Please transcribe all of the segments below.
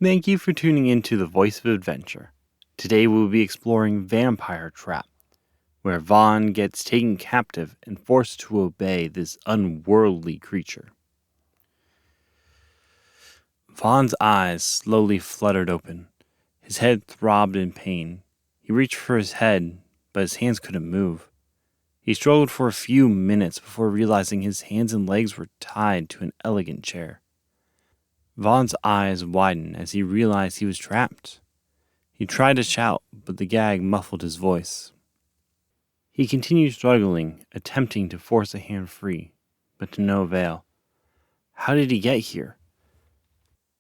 Thank you for tuning in to The Voice of Adventure. Today we will be exploring Vampire Trap, where Vaughn gets taken captive and forced to obey this unworldly creature. Vaughn's eyes slowly fluttered open. His head throbbed in pain. He reached for his head, but his hands couldn't move. He struggled for a few minutes before realizing his hands and legs were tied to an elegant chair. Vaughn's eyes widened as he realized he was trapped. He tried to shout, but the gag muffled his voice. He continued struggling, attempting to force a hand free, but to no avail. How did he get here?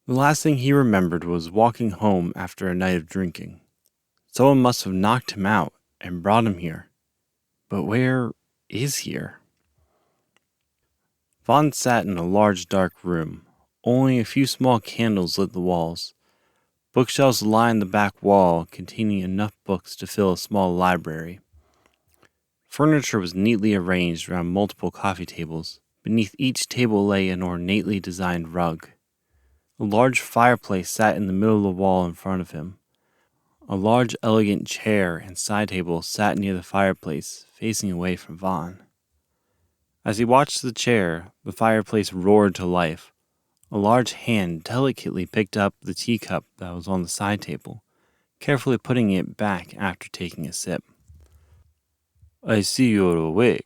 The last thing he remembered was walking home after a night of drinking. Someone must have knocked him out and brought him here. But where is here? Vaughn sat in a large dark room. Only a few small candles lit the walls. Bookshelves lined the back wall, containing enough books to fill a small library. Furniture was neatly arranged around multiple coffee tables. Beneath each table lay an ornately designed rug. A large fireplace sat in the middle of the wall in front of him. A large, elegant chair and side table sat near the fireplace, facing away from Vaughn. As he watched the chair, the fireplace roared to life. A large hand delicately picked up the teacup that was on the side table, carefully putting it back after taking a sip. "I see you're awake,"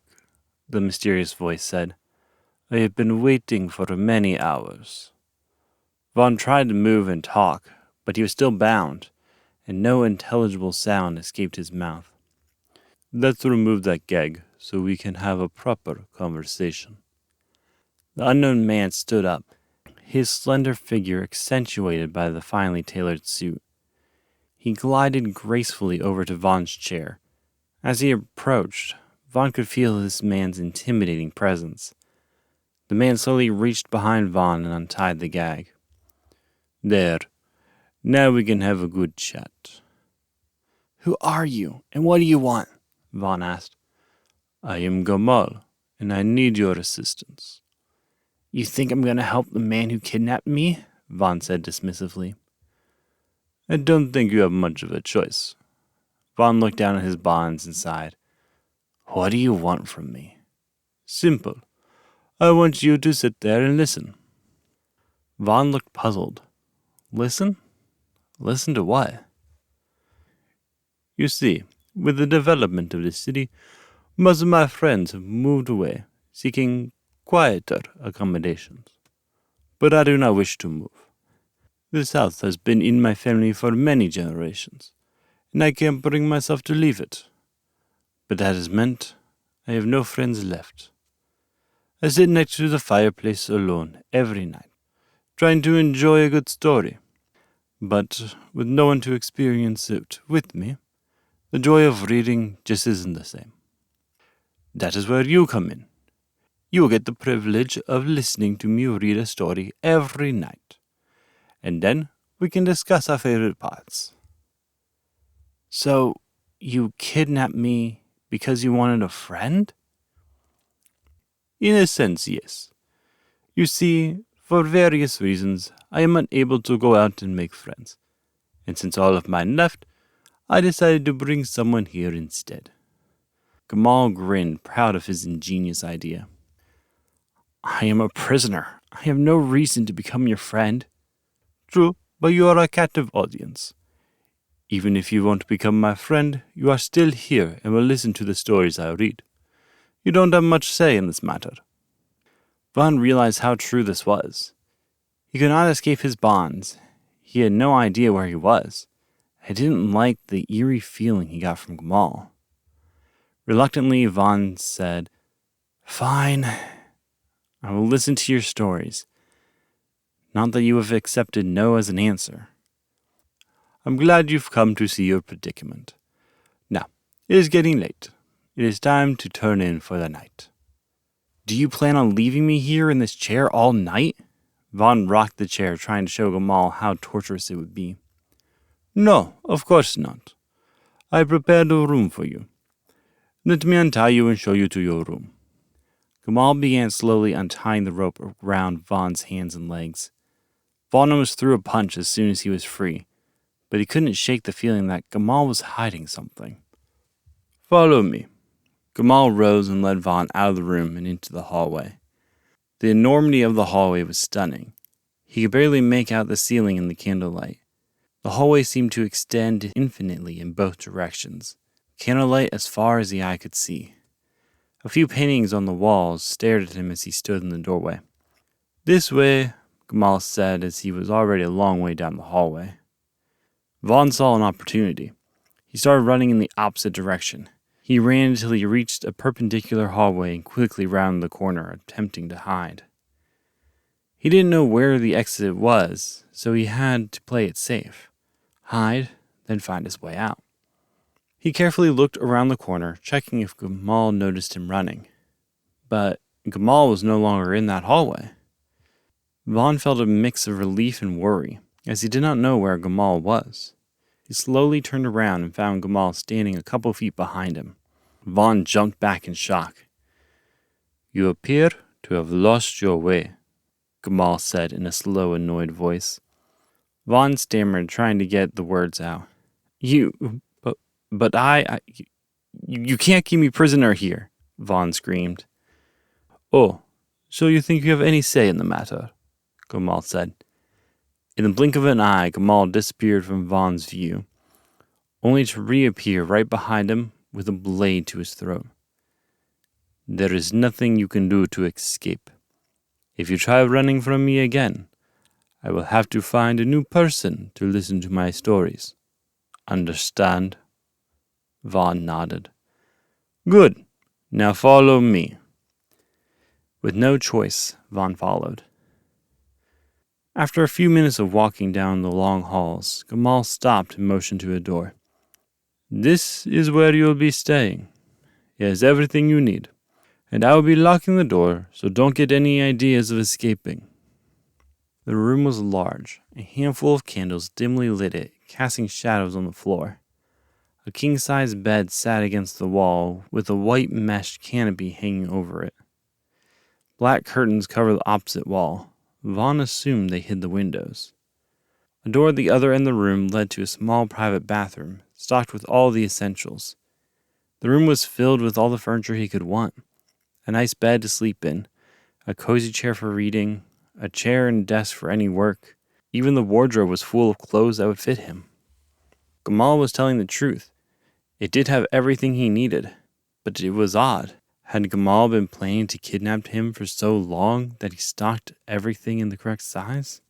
the mysterious voice said. "I have been waiting for many hours." Vaughn tried to move and talk, but he was still bound, and no intelligible sound escaped his mouth. "Let's remove that gag so we can have a proper conversation." The unknown man stood up, his slender figure accentuated by the finely tailored suit. He glided gracefully over to Vaughn's chair. As he approached, Vaughn could feel this man's intimidating presence. The man slowly reached behind Vaughn and untied the gag. "There. Now we can have a good chat." "Who are you, and what do you want?" Vaughn asked. "I am Gamal, and I need your assistance." "You think I'm going to help the man who kidnapped me?" Vaughn said dismissively. "I don't think you have much of a choice." Vaughn looked down at his bonds and sighed. "What do you want from me?" "Simple. I want you to sit there and listen." Vaughn looked puzzled. "Listen? Listen to what?" "You see, with the development of this city, most of my friends have moved away, seeking quieter accommodations. But I do not wish to move. The South has been in my family for many generations, and I can't bring myself to leave it. But that has meant I have no friends left. I sit next to the fireplace alone every night, trying to enjoy a good story. But with no one to experience it with me, the joy of reading just isn't the same. That is where you come in. You will get the privilege of listening to me read a story every night, and then we can discuss our favorite parts." "So, you kidnapped me because you wanted a friend?" "In a sense, yes. You see, for various reasons, I am unable to go out and make friends, and since all of mine left, I decided to bring someone here instead." Gamal grinned, proud of his ingenious idea. "I am a prisoner. I have no reason to become your friend." "True, but you are a captive audience. Even if you won't become my friend, you are still here and will listen to the stories I read. You don't have much say in this matter." Vaughn realized how true this was. He could not escape his bonds. He had no idea where he was. He didn't like the eerie feeling he got from Gamal. Reluctantly, Vaughn said, "Fine. I will listen to your stories. Not that you have accepted no as an answer. I'm glad you've come to see your predicament. Now, it is getting late. It is time to turn in for the night." "Do you plan on leaving me here in this chair all night?" Vaughn rocked the chair, trying to show Gamal how torturous it would be. "No, of course not. I prepared a room for you. Let me untie you and show you to your room." Gamal began slowly untying the rope around Vaughn's hands and legs. Vaughn almost threw a punch as soon as he was free, but he couldn't shake the feeling that Gamal was hiding something. Follow me. Gamal rose and led Vaughn out of the room and into the hallway. The enormity of the hallway was stunning. He could barely make out the ceiling in the candlelight. The hallway seemed to extend infinitely in both directions, candlelight as far as the eye could see. A few paintings on the walls stared at him as he stood in the doorway. This way, Gamal said as he was already a long way down the hallway. Vaughn saw an opportunity. He started running in the opposite direction. He ran until he reached a perpendicular hallway and quickly rounded the corner, attempting to hide. He didn't know where the exit was, so he had to play it safe. Hide, then find his way out. He carefully looked around the corner, checking if Gamal noticed him running. But Gamal was no longer in that hallway. Vaughn felt a mix of relief and worry, as he did not know where Gamal was. He slowly turned around and found Gamal standing a couple feet behind him. Vaughn jumped back in shock. You appear to have lost your way, Gamal said in a slow, annoyed voice. Vaughn stammered, trying to get the words out. You can't keep me prisoner here, Vaughn screamed. Oh, so you think you have any say in the matter, Gamal said. In the blink of an eye, Gamal disappeared from Vaughn's view, only to reappear right behind him with a blade to his throat. There is nothing you can do to escape. If you try running from me again, I will have to find a new person to listen to my stories. Understand? Vaughn nodded. Good. Now follow me. With no choice, Vaughn followed. After a few minutes of walking down the long halls, Gamal stopped and motioned to a door. This is where you'll be staying. It has everything you need. And I will be locking the door, so don't get any ideas of escaping. The room was large. A handful of candles dimly lit it, casting shadows on the floor. A king-size bed sat against the wall, with a white mesh canopy hanging over it. Black curtains covered the opposite wall. Vaughn assumed they hid the windows. A door at the other end of the room led to a small private bathroom, stocked with all the essentials. The room was filled with all the furniture he could want. A nice bed to sleep in, a cozy chair for reading, a chair and desk for any work. Even the wardrobe was full of clothes that would fit him. Gamal was telling the truth. It did have everything he needed, but it was odd. Had Gamal been planning to kidnap him for so long that he stocked everything in the correct size?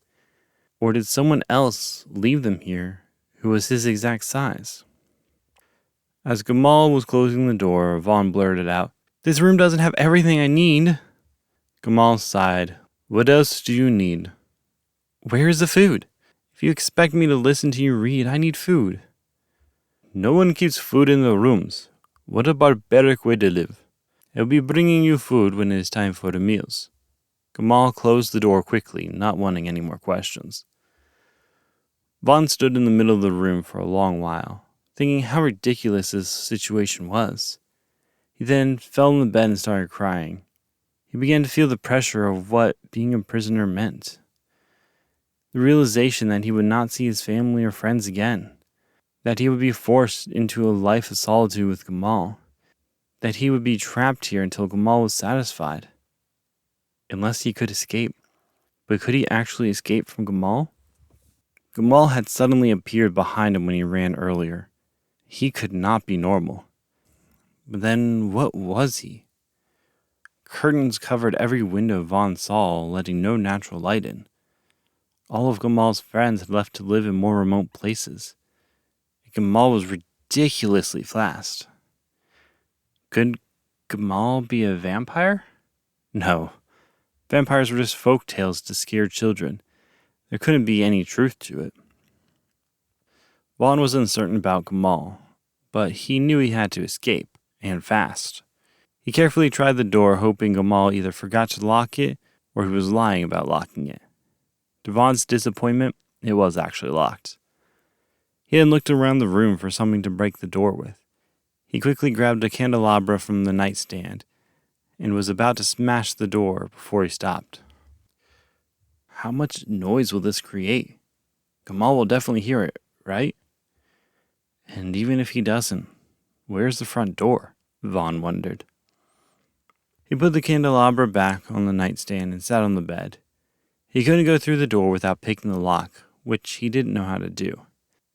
Or did someone else leave them here who was his exact size? As Gamal was closing the door, Vaughn blurted out, This room doesn't have everything I need. Gamal sighed. What else do you need? Where is the food? If you expect me to listen to you read, I need food. No one keeps food in the rooms. What a barbaric way to live. I'll be bringing you food when it is time for the meals. Gamal closed the door quickly, not wanting any more questions. Vaughn stood in the middle of the room for a long while, thinking how ridiculous this situation was. He then fell in the bed and started crying. He began to feel the pressure of what being a prisoner meant. The realization that he would not see his family or friends again. That he would be forced into a life of solitude with Gamal. That he would be trapped here until Gamal was satisfied. Unless he could escape. But could he actually escape from Gamal? Gamal had suddenly appeared behind him when he ran earlier. He could not be normal. But then what was he? Curtains covered every window Vaughn saw, letting no natural light in. All of Gamal's friends had left to live in more remote places. Gamal was ridiculously fast. Could Gamal be a vampire? No. Vampires were just folk tales to scare children. There couldn't be any truth to it. Vaughn was uncertain about Gamal, but he knew he had to escape, and fast. He carefully tried the door, hoping Gamal either forgot to lock it or he was lying about locking it. To Vaughn's disappointment, it was actually locked. He then looked around the room for something to break the door with. He quickly grabbed a candelabra from the nightstand and was about to smash the door before he stopped. How much noise will this create? Gamal will definitely hear it, right? And even if he doesn't, where's the front door? Vaughn wondered. He put the candelabra back on the nightstand and sat on the bed. He couldn't go through the door without picking the lock, which he didn't know how to do.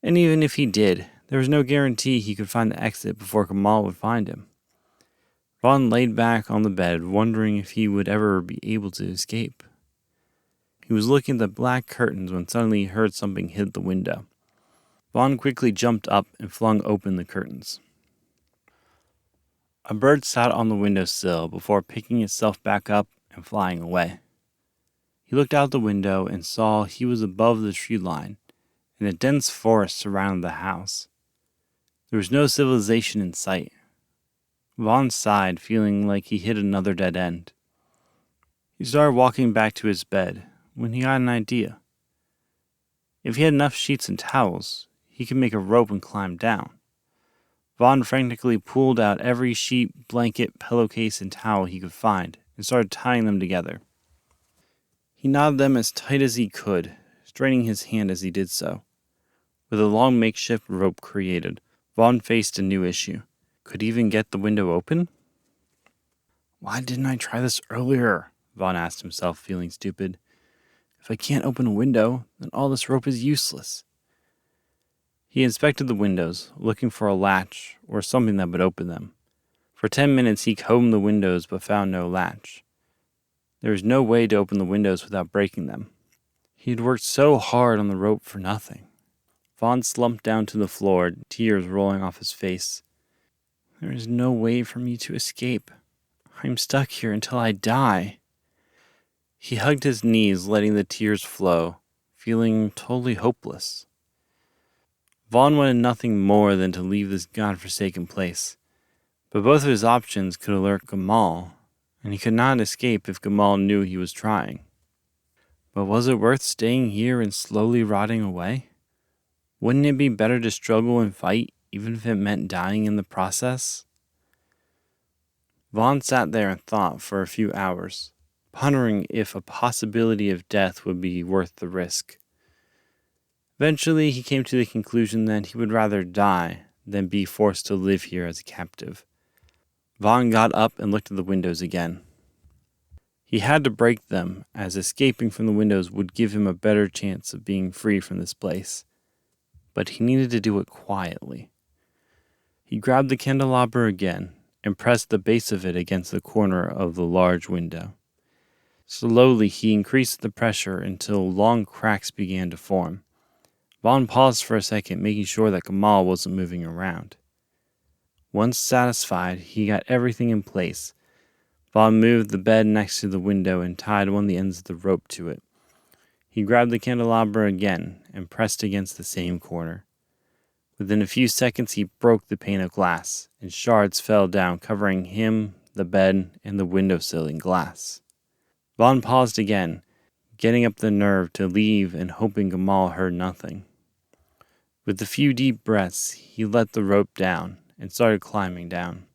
And even if he did, there was no guarantee he could find the exit before Gamal would find him. Vaughn laid back on the bed, wondering if he would ever be able to escape. He was looking at the black curtains when suddenly he heard something hit the window. Vaughn quickly jumped up and flung open the curtains. A bird sat on the windowsill before picking itself back up and flying away. He looked out the window and saw he was above the tree line, and a dense forest surrounded the house. There was no civilization in sight. Vaughn sighed, feeling like he hit another dead end. He started walking back to his bed when he got an idea. If he had enough sheets and towels, he could make a rope and climb down. Vaughn frantically pulled out every sheet, blanket, pillowcase, and towel he could find and started tying them together. He knotted them as tight as he could, straining his hand as he did so. With a long makeshift rope created, Vaughn faced a new issue. Could he even get the window open? Why didn't I try this earlier? Vaughn asked himself, feeling stupid. If I can't open a window, then all this rope is useless. He inspected the windows, looking for a latch or something that would open them. For 10 minutes he combed the windows but found no latch. There was no way to open the windows without breaking them. He had worked so hard on the rope for nothing. Vaughn slumped down to the floor, tears rolling off his face. There is no way for me to escape. I'm stuck here until I die. He hugged his knees, letting the tears flow, feeling totally hopeless. Vaughn wanted nothing more than to leave this godforsaken place, but both of his options could alert Gamal, and he could not escape if Gamal knew he was trying. But was it worth staying here and slowly rotting away? Wouldn't it be better to struggle and fight, even if it meant dying in the process? Vaughn sat there and thought for a few hours, pondering if a possibility of death would be worth the risk. Eventually, he came to the conclusion that he would rather die than be forced to live here as a captive. Vaughn got up and looked at the windows again. He had to break them, as escaping from the windows would give him a better chance of being free from this place. But he needed to do it quietly. He grabbed the candelabra again and pressed the base of it against the corner of the large window. Slowly, he increased the pressure until long cracks began to form. Vaughn paused for a second, making sure that Gamal wasn't moving around. Once satisfied, he got everything in place. Vaughn moved the bed next to the window and tied one of the ends of the rope to it. He grabbed the candelabra again and pressed against the same corner. Within a few seconds, he broke the pane of glass, and shards fell down, covering him, the bed, and the windowsill in glass. Vaughn paused again, getting up the nerve to leave and hoping Gamal heard nothing. With a few deep breaths, he let the rope down and started climbing down.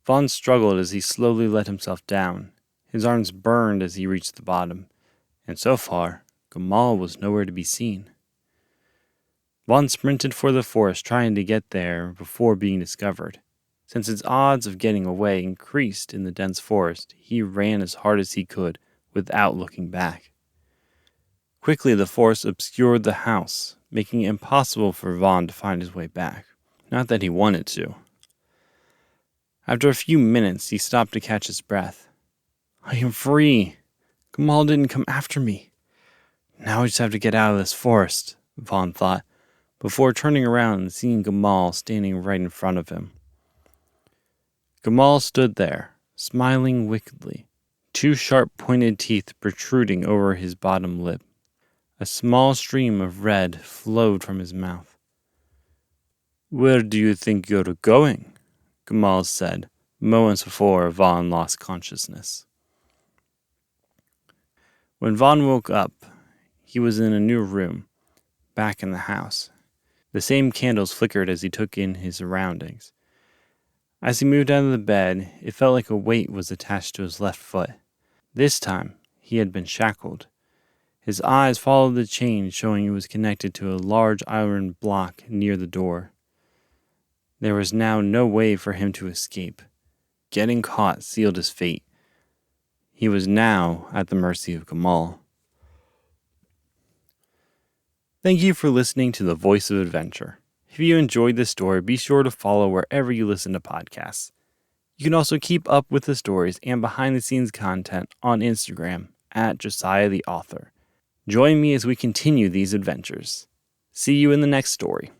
Vaughn struggled as he slowly let himself down. His arms burned as he reached the bottom, and so far, Gamal was nowhere to be seen. Vaughn sprinted for the forest, trying to get there before being discovered. Since its odds of getting away increased in the dense forest, he ran as hard as he could without looking back. Quickly, the forest obscured the house, making it impossible for Vaughn to find his way back. Not that he wanted to. After a few minutes, he stopped to catch his breath. I am free. Gamal didn't come after me. Now I just have to get out of this forest, Vaughn thought, before turning around and seeing Gamal standing right in front of him. Gamal stood there, smiling wickedly, two sharp pointed teeth protruding over his bottom lip. A small stream of red flowed from his mouth. Where do you think you're going? Gamal said, moments before Vaughn lost consciousness. When Vaughn woke up, he was in a new room, back in the house. The same candles flickered as he took in his surroundings. As he moved out of the bed, it felt like a weight was attached to his left foot. This time, he had been shackled. His eyes followed the chain, showing it was connected to a large iron block near the door. There was now no way for him to escape. Getting caught sealed his fate. He was now at the mercy of Gamal. Thank you for listening to The Voice of Adventure. If you enjoyed this story, be sure to follow wherever you listen to podcasts. You can also keep up with the stories and behind-the-scenes content on Instagram at Josiah the Author. Join me as we continue these adventures. See you in the next story.